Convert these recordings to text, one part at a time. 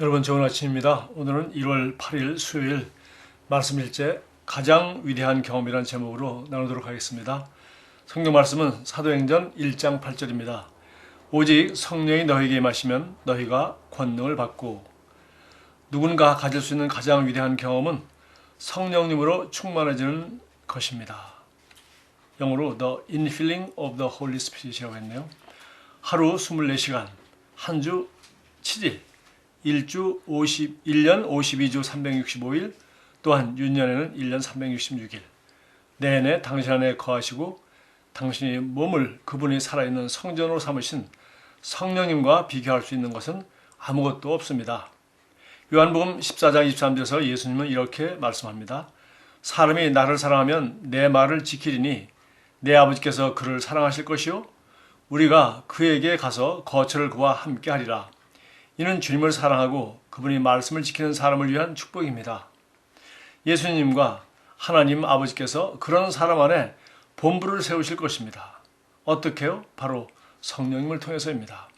여러분 좋은 아침입니다. 오늘은 1월 8일 수요일 말씀 일제 가장 위대한 경험이라는 제목으로 나누도록 하겠습니다. 성경 말씀은 사도행전 1장 8절입니다. 오직 성령이 너희에게 임하시면 너희가 권능을 받고, 누군가 가질 수 있는 가장 위대한 경험은 성령님으로 충만해지는 것입니다. 영어로 The infilling of the Holy Spirit이라고 했네요. 하루 24시간, 한 주 7일, 1주 1년 52주 365일, 또한 윤년에는 1년 366일 내내 당신 안에 거하시고 당신의 몸을 그분이 살아있는 성전으로 삼으신 성령님과 비교할 수 있는 것은 아무것도 없습니다. 요한복음 14장 23절에서 예수님은 이렇게 말씀합니다. 사람이 나를 사랑하면 내 말을 지키리니 내 아버지께서 그를 사랑하실 것이요 우리가 그에게 가서 거처를 그와 함께 하리라. 이는 주님을 사랑하고 그분이 말씀을 지키는 사람을 위한 축복입니다. 예수님과 하나님 아버지께서 그런 사람 안에 본부를 세우실 것입니다. 어떻게요? 바로 성령님을 통해서입니다.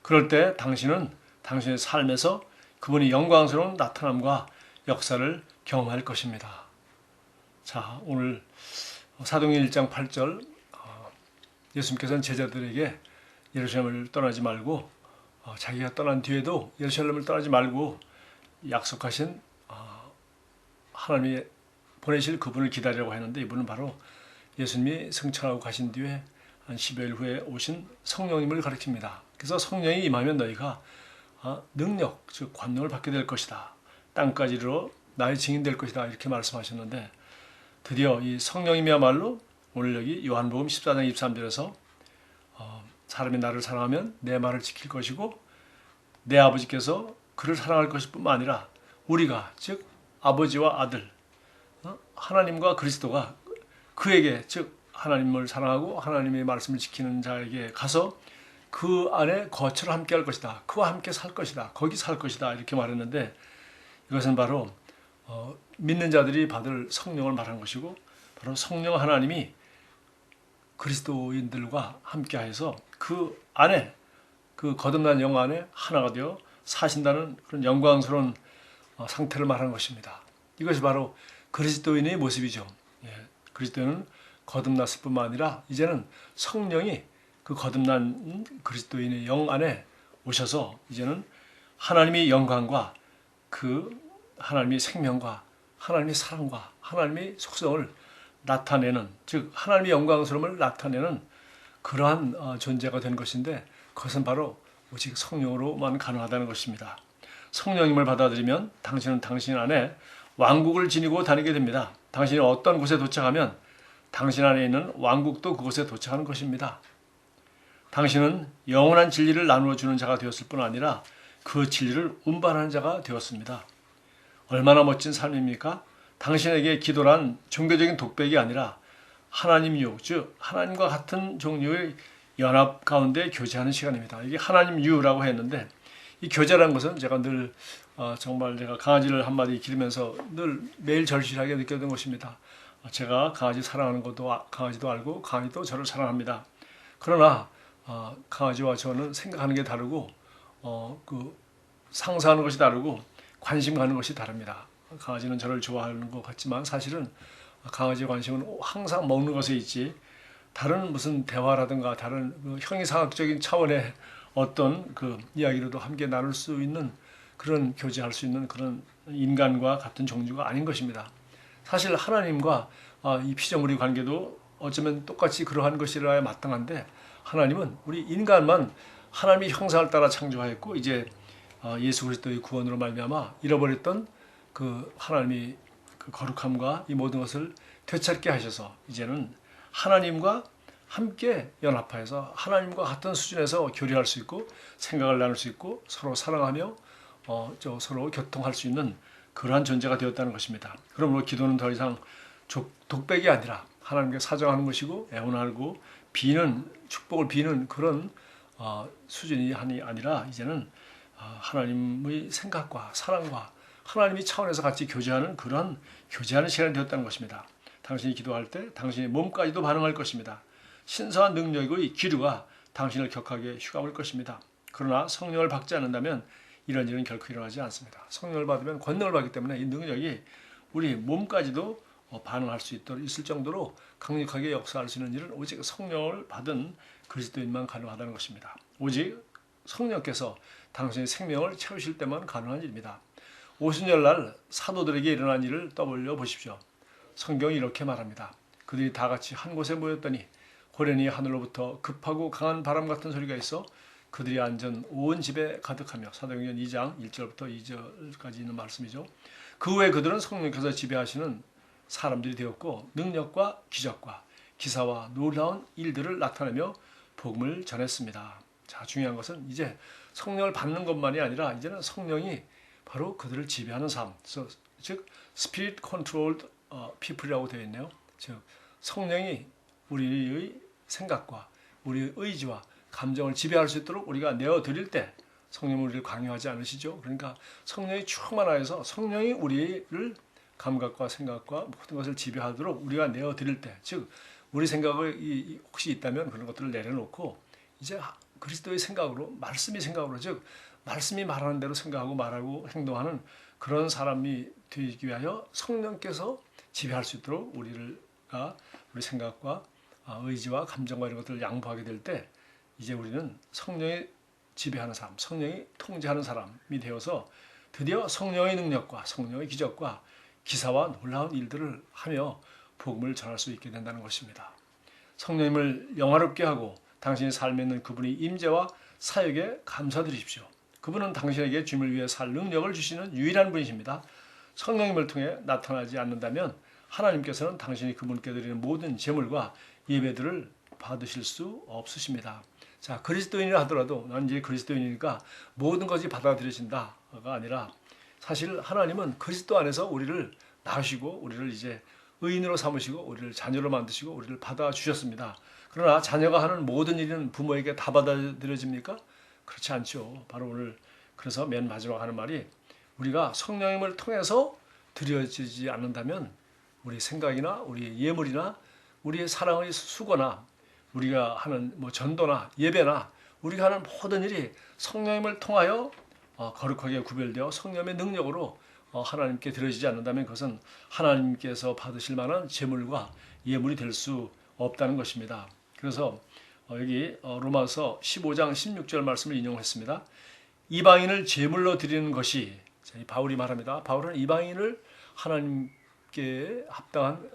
그럴 때 당신은 당신의 삶에서 그분이 영광스러운 나타남과 역사를 경험할 것입니다. 자, 오늘 사도행전 1장 8절 예수님께서는 제자들에게 예루살렘을 떠나지 말고 자기가 떠난 뒤에도 예루살렘을 떠나지 말고 약속하신 하나님이 보내실 그분을 기다리라고 했는데, 이분은 바로 예수님이 승천하고 가신 뒤에 한 10여일 후에 오신 성령님을 가리킵니다. 그래서 성령이 임하면 너희가 능력, 즉 권능을 받게 될 것이다. 땅까지 이르러 나의 증인 될 것이다. 이렇게 말씀하셨는데, 드디어 이 성령님이야말로 오늘 여기 요한복음 14장 23절에서 사람이 나를 사랑하면 내 말을 지킬 것이고 내 아버지께서 그를 사랑할 것일 뿐만 아니라 우리가, 즉 아버지와 아들, 하나님과 그리스도가 그에게, 즉 하나님을 사랑하고 하나님의 말씀을 지키는 자에게 가서 그 안에 거처를 함께 할 것이다. 그와 함께 살 것이다. 거기 살 것이다. 이렇게 말했는데, 이것은 바로 믿는 자들이 받을 성령을 말하는 것이고, 바로 성령 하나님이 그리스도인들과 함께하여서 그 안에, 그 거듭난 영 안에 하나가 되어 사신다는 그런 영광스러운 상태를 말하는 것입니다. 이것이 바로 그리스도인의 모습이죠. 그리스도인은 거듭났을 뿐만 아니라 이제는 성령이 그 거듭난 그리스도인의 영 안에 오셔서 이제는 하나님의 영광과 그 하나님의 생명과 하나님의 사랑과 하나님의 속성을 나타내는, 즉 하나님의 영광스러움을 나타내는 그러한 존재가 된 것인데, 그것은 바로 오직 성령으로만 가능하다는 것입니다. 성령님을 받아들이면 당신은 당신 안에 왕국을 지니고 다니게 됩니다. 당신이 어떤 곳에 도착하면 당신 안에 있는 왕국도 그곳에 도착하는 것입니다. 당신은 영원한 진리를 나누어 주는 자가 되었을 뿐 아니라 그 진리를 운반하는 자가 되었습니다. 얼마나 멋진 삶입니까? 당신에게 기도란 종교적인 독백이 아니라 하나님 유, 즉 하나님과 같은 종류의 연합 가운데 교제하는 시간입니다. 이게 하나님 유라고 했는데, 이 교제라는 것은 제가 늘 정말 제가 강아지를 한 마디 기르면서 늘 매일 절실하게 느꼈던 것입니다. 제가 강아지 사랑하는 것도 강아지도 알고 강아지도 저를 사랑합니다. 그러나 강아지와 저는 생각하는 게 다르고 그 상상하는 것이 다르고 관심 가는 것이 다릅니다. 강아지는 저를 좋아하는 것 같지만 사실은 강아지의 관심은 항상 먹는 것에 있지, 다른 무슨 대화라든가 다른 형이상학적인 차원의 어떤 그 이야기로도 함께 나눌 수 있는, 그런 교제할 수 있는 그런 인간과 같은 종류가 아닌 것입니다. 사실 하나님과 이 피조물의 관계도 어쩌면 똑같이 그러한 것이라야 마땅한데, 하나님은 우리 인간만 하나님의 형상을 따라 창조하였고, 이제 예수 그리스도의 구원으로 말미암아 잃어버렸던 그 하나님의 그 거룩함과 이 모든 것을 되찾게 하셔서 이제는 하나님과 함께 연합하여서 하나님과 같은 수준에서 교류할 수 있고 생각을 나눌 수 있고 서로 사랑하며 서로 교통할 수 있는 그러한 존재가 되었다는 것입니다. 그러므로 기도는 더 이상 독백이 아니라 하나님께 사정하는 것이고 애원하고 비는, 축복을 비는 그런 수준이 아니라 이제는 하나님의 생각과 사랑과 하나님이 차원에서 같이 교제하는 그런 교제하는 시간이 되었다는 것입니다. 당신이 기도할 때 당신의 몸까지도 반응할 것입니다. 신성한 능력의 기류가 당신을 격하게 휘감을 것입니다. 그러나 성령을 받지 않는다면 이런 일은 결코 일어나지 않습니다. 성령을 받으면 권능을 받기 때문에 이 능력이 우리 몸까지도 반응할 수 있을 정도로 강력하게 역사할 수 있는 일은 오직 성령을 받은 그리스도인만 가능하다는 것입니다. 오직 성령께서 당신의 생명을 채우실 때만 가능한 일입니다. 오순절날 사도들에게 일어난 일을 떠올려 보십시오. 성경이 이렇게 말합니다. 그들이 다 같이 한 곳에 모였더니 호련히 하늘로부터 급하고 강한 바람 같은 소리가 있어 그들이 앉은 온 집에 가득하며, 사도행전 2장 1절부터 2절까지 있는 말씀이죠. 그 후에 그들은 성령께서 지배하시는 사람들이 되었고 능력과 기적과 기사와 놀라운 일들을 나타내며 복음을 전했습니다. 자, 중요한 것은 이제 성령을 받는 것만이 아니라 이제는 성령이 바로 그들을 지배하는 삶, 즉 Spirit Controlled People이라고 되어 있네요. 즉 성령이 우리의 생각과 우리의 의지와 감정을 지배할 수 있도록 우리가 내어드릴 때 성령이 우리를 강요하지 않으시죠. 그러니까 성령이 충만하여서 성령이 우리를 감각과 생각과 모든 것을 지배하도록 우리가 내어드릴 때, 즉 우리 생각이 혹시 있다면 그런 것들을 내려놓고 이제 그리스도의 생각으로, 말씀의 생각으로, 즉 말씀이 말하는 대로 생각하고 말하고 행동하는 그런 사람이 되기 위하여 성령께서 지배할 수 있도록 우리 생각과 의지와 감정과 이런 것들을 양보하게 될 때 이제 우리는 성령이 지배하는 사람, 성령이 통제하는 사람이 되어서 드디어 성령의 능력과 성령의 기적과 기사와 놀라운 일들을 하며 복음을 전할 수 있게 된다는 것입니다. 성령님을 영화롭게 하고 당신의 삶에 있는 그분의 임재와 사역에 감사드리십시오. 그분은 당신에게 주님을 위해 살 능력을 주시는 유일한 분이십니다. 성령님을 통해 나타나지 않는다면 하나님께서는 당신이 그분께 드리는 모든 제물과 예배들을 받으실 수 없으십니다. 자, 그리스도인이라 하더라도 난 이제 그리스도인이니까 모든 것이 받아들여진다가 아니라 사실 하나님은 그리스도 안에서 우리를 낳으시고 우리를 이제 의인으로 삼으시고 우리를 자녀로 만드시고 우리를 받아주셨습니다. 그러나 자녀가 하는 모든 일은 부모에게 다 받아들여집니까? 그렇지 않죠. 바로 오늘 그래서 맨 마지막 하는 말이 우리가 성령님을 통해서 드려지지 않는다면 우리 생각이나 우리 예물이나 우리의 사랑의 수고나 우리가 하는 전도나 예배나 우리가 하는 모든 일이 성령님을 통하여 거룩하게 구별되어 성령의 능력으로 하나님께 드려지지 않는다면 그것은 하나님께서 받으실 만한 제물과 예물이 될 수 없다는 것입니다. 그래서 여기 로마서 15장 16절 말씀을 인용했습니다. 이방인을 제물로 드리는 것이, 바울이 말합니다. 바울은 이방인을 하나님께 합당한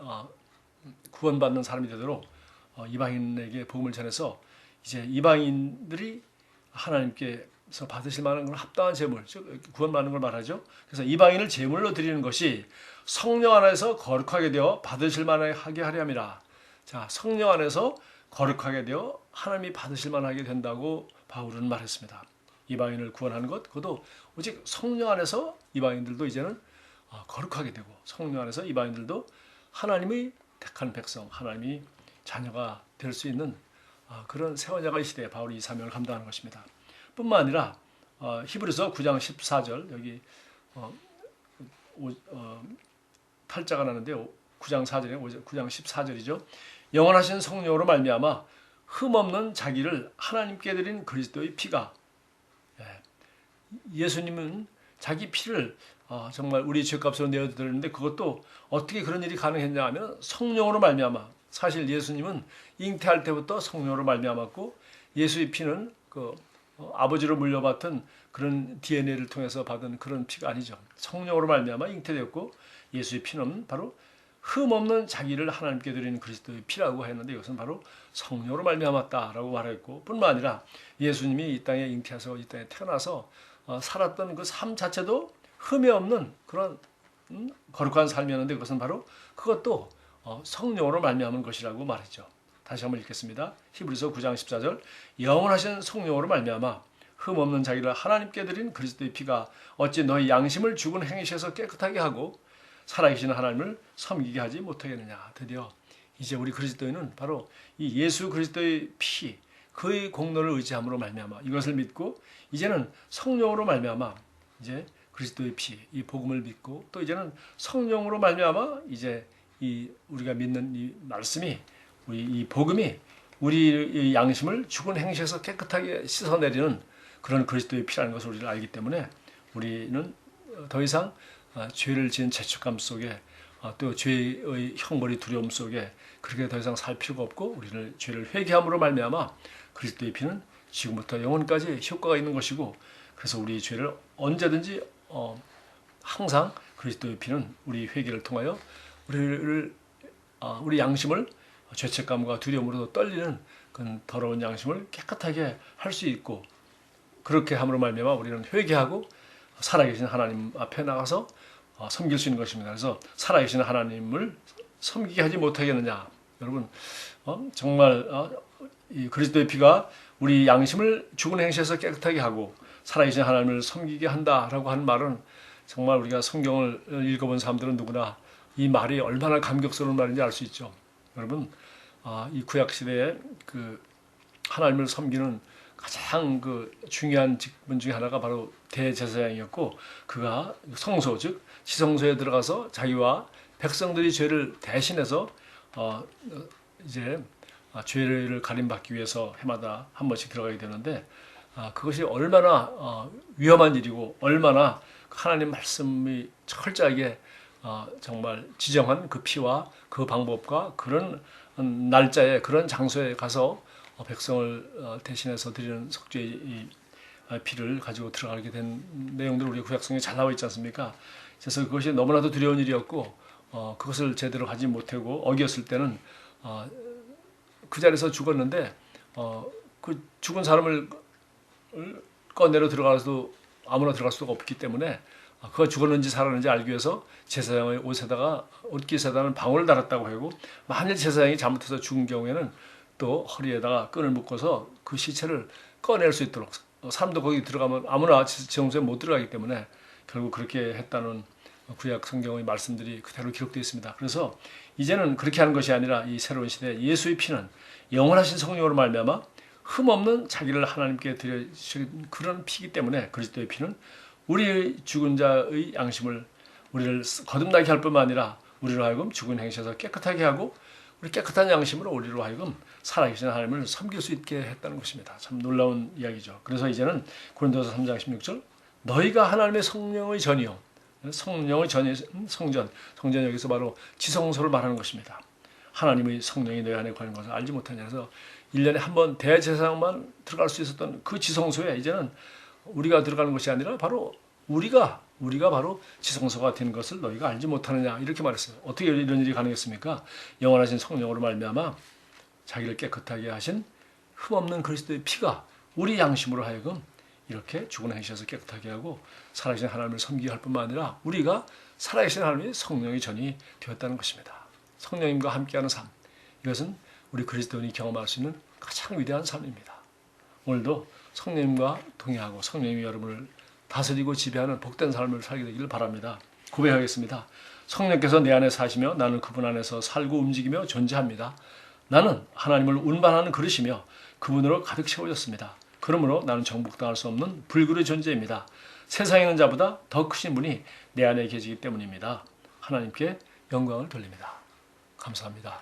구원받는 사람이 되도록 이방인에게 복음을 전해서 이제 이방인들이 하나님께서 받으실 만한 걸 합당한 제물, 즉 구원받는 걸 말하죠. 그래서 이방인을 제물로 드리는 것이 성령 안에서 거룩하게 되어 받으실 만하게 하려 함이라. 자, 성령 안에서 거룩하게 되어 하나님이 받으실 만하게 된다고 바울은 말했습니다. 이방인을 구원하는 것, 그것도 오직 성령 안에서 이방인들도 이제는 거룩하게 되고 성령 안에서 이방인들도 하나님의 택한 백성, 하나님이 자녀가 될 수 있는 그런 세원자가 시대에 바울이 이 사명을 감당하는 것입니다. 뿐만 아니라 히브리서 9장 14절 여기 8자가 나는데 9장 4절에 9장 14절이죠. 영원하신 성령으로 말미암아 흠없는 자기를 하나님께 드린 그리스도의 피가, 예수님은 자기 피를 정말 우리 죄값으로 내어드렸는데 그것도 어떻게 그런 일이 가능했냐 하면 성령으로 말미암아. 사실 예수님은 잉태할 때부터 성령으로 말미암았고 예수의 피는 아버지로 물려받은 그런 DNA를 통해서 받은 그런 피가 아니죠. 성령으로 말미암아 잉태되었고 예수의 피는 바로 흠없는 자기를 하나님께 드리는 그리스도의 피라고 했는데 이것은 바로 성령으로 말미암았다라고 말했고, 뿐만 아니라 예수님이 이 땅에 잉태해서 이 땅에 태어나서 살았던 그 삶 자체도 흠이 없는 그런 거룩한 삶이었는데 그것은 바로 그것도 성령으로 말미암은 것이라고 말했죠. 다시 한번 읽겠습니다. 히브리서 9장 14절 영원하신 성령으로 말미암아 흠없는 자기를 하나님께 드린 그리스도의 피가 어찌 너희 양심을 죽은 행위에서 깨끗하게 하고 살아계신 하나님을 섬기게 하지 못하겠느냐. 드디어 이제 우리 그리스도인은 바로 이 예수 그리스도의 피, 그의 공로를 의지함으로 말미암아 이것을 믿고 이제는 성령으로 말미암아 이제 그리스도의 피, 이 복음을 믿고 또 이제는 성령으로 말미암아 이제 이 우리가 믿는 이 말씀이 이 복음이 우리의 양심을 죽은 행실에서 깨끗하게 씻어내리는 그런 그리스도의 피라는 것을 우리가 알기 때문에 우리는 더 이상 죄를 지은 죄책감 속에 또 죄의 형벌이 두려움 속에 그렇게 더 이상 살 필요가 없고 우리는 죄를 회개함으로 말미암아 그리스도의 피는 지금부터 영원까지 효과가 있는 것이고 그래서 우리 죄를 언제든지 항상 그리스도의 피는 우리 회개를 통하여 우리 양심을 죄책감과 두려움으로 떨리는 그 더러운 양심을 깨끗하게 할 수 있고 그렇게 함으로 말미암아 우리는 회개하고 살아계신 하나님 앞에 나가서 섬길 수 있는 것입니다. 그래서 살아계신 하나님을 섬기게 하지 못하겠느냐. 여러분 정말 이 그리스도의 피가 우리 양심을 죽은 행실에서 깨끗하게 하고 살아계신 하나님을 섬기게 한다라고 하는 말은 정말 우리가 성경을 읽어본 사람들은 누구나 이 말이 얼마나 감격스러운 말인지 알 수 있죠. 여러분 이 구약 시대에 그 하나님을 섬기는 가장 그 중요한 직분 중에 하나가 바로 대제사장이었고 그가 성소 즉 지성소에 들어가서 자기와 백성들이 죄를 대신해서 이제 죄를 가림받기 위해서 해마다 한 번씩 들어가게 되는데 그것이 얼마나 위험한 일이고 얼마나 하나님 말씀이 철저하게 정말 지정한 그 피와 그 방법과 그런 날짜에 그런 장소에 가서 백성을 대신해서 드리는 속죄의 피를 가지고 들어가게 된 내용들 우리 구약성에 잘 나와 있지 않습니까? 그래서 그것이 너무나도 두려운 일이었고 그것을 제대로 하지 못하고 어겼을 때는 그 자리에서 죽었는데 그 죽은 사람을 꺼내러 들어가서도 아무나 들어갈 수가 없기 때문에 그가 죽었는지 살았는지 알기 위해서 제사장의 옷에다가 옷깃에다는 방울을 달았다고 하고 만일 제사장이 잘못해서 죽은 경우에는 또 허리에다가 끈을 묶어서 그 시체를 꺼낼 수 있도록 사람도 거기 들어가면 아무나 지성소에 못 들어가기 때문에 결국 그렇게 했다는 구약 성경의 말씀들이 그대로 기록되어 있습니다. 그래서 이제는 그렇게 하는 것이 아니라 이 새로운 시대에 예수의 피는 영원하신 성령으로 말미암아 흠없는 자기를 하나님께 드려주신 그런 피이기 때문에 그리스도의 피는 우리 죽은 자의 양심을 우리를 거듭나게 할 뿐만 아니라 우리로 하여금 죽은 행실에서 깨끗하게 하고 우리 깨끗한 양심으로 우리로 하여금 살아계신 하나님을 섬길 수 있게 했다는 것입니다. 참 놀라운 이야기죠. 그래서 이제는 고린도서 3장 16절 너희가 하나님의 성령의 전이요 성령의 전이 성전 여기서 바로 지성소를 말하는 것입니다. 하나님의 성령이 너희 안에 거하는 것을 알지 못하냐. 그래서 1년에 한 번 대제사장만 들어갈 수 있었던 그 지성소에 이제는 우리가 들어가는 것이 아니라 바로 우리가 바로 지성소가 된 것을 너희가 알지 못하느냐 이렇게 말했어요. 어떻게 이런 일이 가능했습니까? 영원하신 성령으로 말미암아 자기를 깨끗하게 하신 흠없는 그리스도의 피가 우리 양심으로 하여금 이렇게 죽은 행실에서 깨끗하게 하고 살아계신 하나님을 섬기게 할 뿐만 아니라 우리가 살아계신 하나님의 성령의 전이 되었다는 것입니다. 성령님과 함께하는 삶 이것은 우리 그리스도인이 경험할 수 있는 가장 위대한 삶입니다. 오늘도 성령님과 동행하고 성령님이 여러분을 다스리고 지배하는 복된 삶을 살게 되기를 바랍니다. 고백하겠습니다. 성령께서 내 안에 사시며 나는 그분 안에서 살고 움직이며 존재합니다. 나는 하나님을 운반하는 그릇이며 그분으로 가득 채워졌습니다. 그러므로 나는 정복당할 수 없는 불굴의 존재입니다. 세상에 있는 자보다 더 크신 분이 내 안에 계시기 때문입니다. 하나님께 영광을 돌립니다. 감사합니다.